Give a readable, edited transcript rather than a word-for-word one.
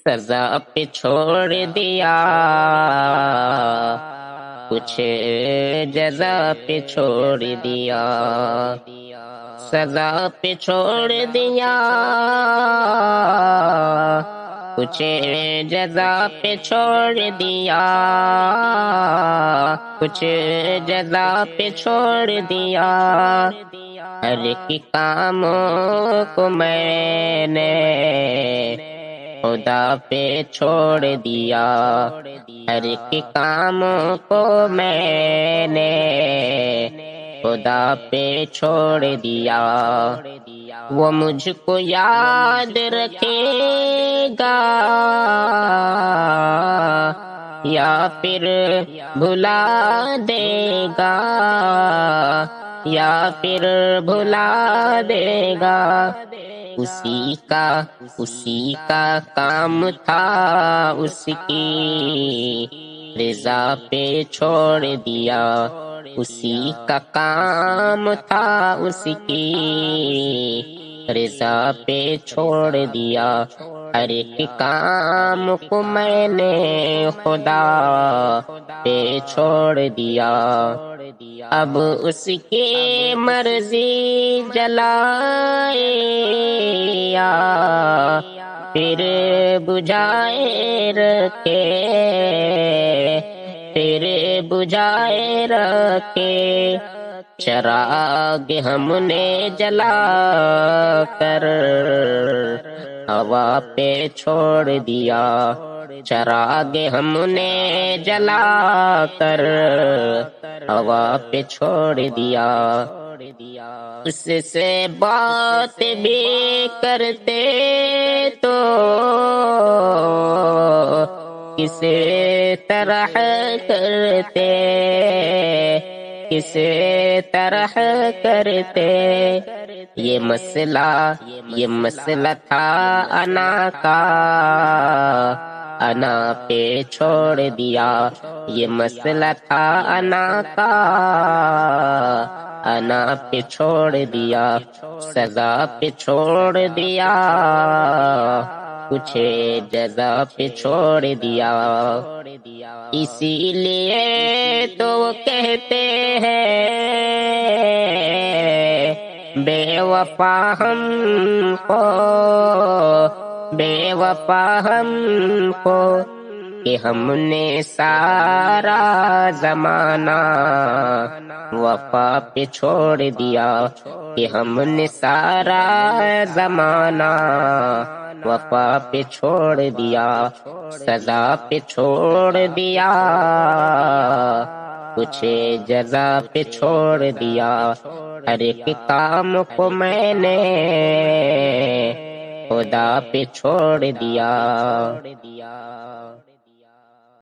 سزا پہ چھوڑ دیا، کچھ جزا پہ چھوڑ دیا، سزا پہ چھوڑ دیا، کچھ جزا پہ چھوڑ دیا، کچھ جزا پہ چھوڑ دیا، ہر ایک کاموں کو میں نے خدا پہ چھوڑ دیا، ہر ایک کاموں کو میں نے خدا پہ چھوڑ دیا، وہ مجھ کو یاد رکھے گا یا پھر بھلا دے گا، یا پھر بھلا دے گا، اسی کا کام تھا، اس کی رضا پہ چھوڑ دیا، اسی کا کام تھا، اس کی رضا پہ چھوڑ دیا، ہر ایک کام کو میں نے خدا پہ چھوڑ دیا، اب اس کی مرضی جلائے یا پھر بجھائے رکھے، پھر بجھائے رکھے، چراغ ہم نے جلا کر ہوا پہ چھوڑ دیا، چراغ ہم نے جلا کر ہوا پہ چھوڑ دیا، اس سے بات بھی کرتے تو کس طرح کرتے، کس طرح کرتے، یہ مسئلہ تھا انا کا، انا پہ چھوڑ دیا، یہ مسئلہ تھا انا کا، انا پہ چھوڑ دیا، سزا پہ چھوڑ دیا، کچھ جزا پہ چھوڑ دیا، اسی لیے تو وہ کہتے ہیں بے وفا ہم کو، بے وفا ہم کو، کہ ہم نے سارا زمانہ وفا پہ چھوڑ دیا، کہ ہم نے سارا زمانہ وفا پہ چھوڑ دیا، سزا پہ چھوڑ دیا، کچھ جزا پہ چھوڑ دیا، ہر ایک کام کو میں نے خدا پہ چھوڑ دیا۔